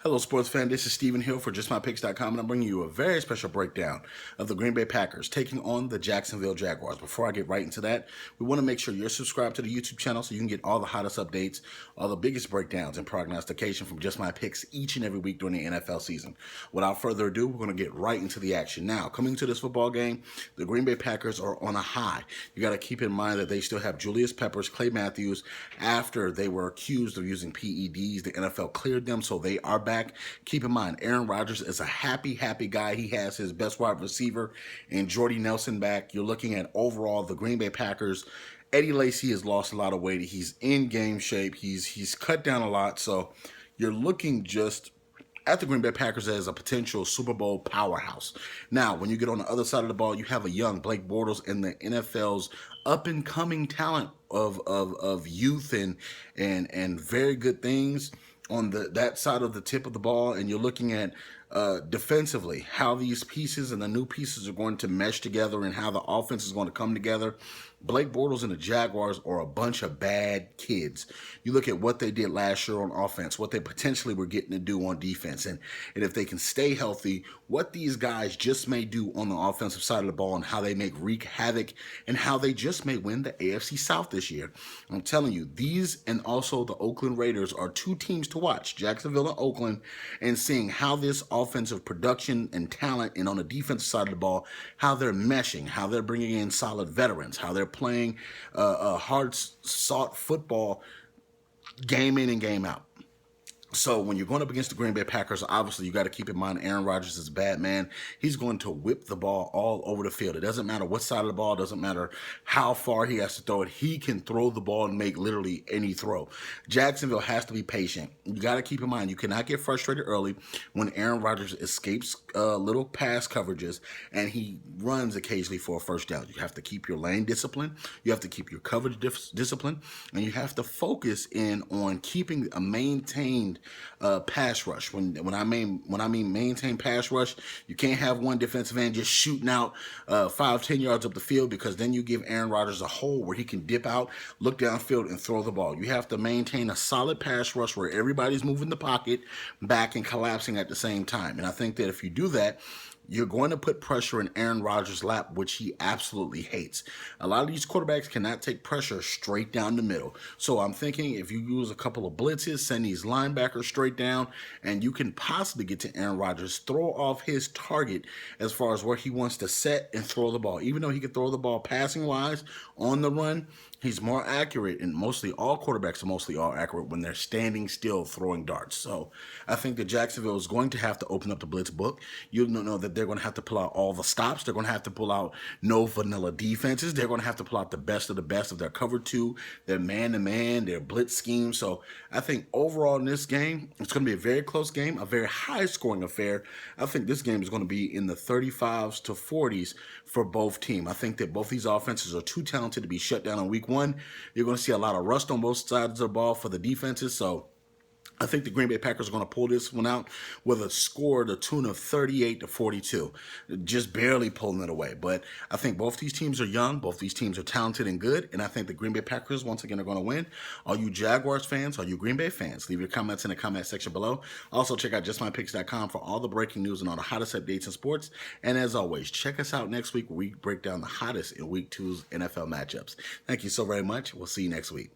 Hello, sports fan. This is Stephen Hill for JustMyPicks.com, and I'm bringing you a very special breakdown of the Green Bay Packers taking on the Jacksonville Jaguars. Before I get right into that, we want to make sure you're subscribed to the YouTube channel so you can get all the hottest updates, all the biggest breakdowns and prognostication from Just My Picks each and every week during the NFL season. Without further ado, we're going to get right into the action. Now, coming to this football game, the Green Bay Packers are on a high. You got to keep in mind that they still have Julius Peppers, Clay Matthews, after they were accused of using PEDs. The NFL cleared them, so they are back. Keep in mind, Aaron Rodgers is a happy guy. He has his best wide receiver and Jordy Nelson back. You're looking at overall the Green Bay Packers. Eddie Lacy has lost a lot of weight. He's in game shape. He's cut down a lot. So you're looking just at the Green Bay Packers as a potential Super Bowl powerhouse. Now, when you get on the other side of the ball, you have a young Blake Bortles in the NFL's up-and-coming talent of youth and very good things on that side of the tip of the ball, and you're looking at defensively how these pieces and the new pieces are going to mesh together and how the offense is going to come together. Blake Bortles and the Jaguars are a bunch of bad kids. You look at what they did last year on offense, what they potentially were getting to do on defense, and if they can stay healthy, what these guys just may do on the offensive side of the ball and how they make wreak havoc and how they just may win the AFC South this year. I'm telling you, these and also the Oakland Raiders are two teams to watch, Jacksonville and Oakland, and seeing how this offensive production and talent and on the defensive side of the ball, how they're meshing, how they're bringing in solid veterans, how they're playing a hard-sought football game in and game out. So when you're going up against the Green Bay Packers, obviously you got to keep in mind Aaron Rodgers is a bad man. He's going to whip the ball all over the field. It doesn't matter what side of the ball. It doesn't matter how far he has to throw it. He can throw the ball and make literally any throw. Jacksonville has to be patient. You got to keep in mind you cannot get frustrated early when Aaron Rodgers escapes little pass coverages and he runs occasionally for a first down. You have to keep your lane discipline. You have to keep your coverage discipline, and you have to focus in on keeping a maintained pass rush. When I mean maintain pass rush, you can't have one defensive end just shooting out 5-10 yards up the field, because then you give Aaron Rodgers a hole where he can dip out, look downfield, and throw the ball. You have to maintain a solid pass rush where everybody's moving the pocket back and collapsing at the same time. And I think that if you do that, you're going to put pressure in Aaron Rodgers' lap, which he absolutely hates. A lot of these quarterbacks cannot take pressure straight down the middle. So I'm thinking if you use a couple of blitzes, send these linebackers straight down, and you can possibly get to Aaron Rodgers, throw off his target as far as where he wants to set and throw the ball. Even though he can throw the ball passing-wise on the run, he's more accurate, and mostly all quarterbacks are mostly all accurate when they're standing still throwing darts. So I think that Jacksonville is going to have to open up the blitz book. You know that they're going to have to pull out all the stops. They're going to have to pull out no vanilla defenses. They're going to have to pull out the best of their cover two, their man-to-man, their blitz scheme. So I think overall in this game, it's going to be a very close game, a very high-scoring affair. I think this game is going to be in the 35s to 40s for both teams. I think that both these offenses are too talented to be shut down in week one. You're going to see a lot of rust on both sides of the ball for the defenses. So I think the Green Bay Packers are going to pull this one out with a score to the tune of 38-42, just barely pulling it away. But I think both these teams are young, both these teams are talented and good, and I think the Green Bay Packers once again are going to win. All you Jaguars fans, all you Green Bay fans, leave your comments in the comment section below. Also, check out JustMyPicks.com for all the breaking news and all the hottest updates in sports. And as always, check us out next week where we break down the hottest in Week 2's NFL matchups. Thank you so very much. We'll see you next week.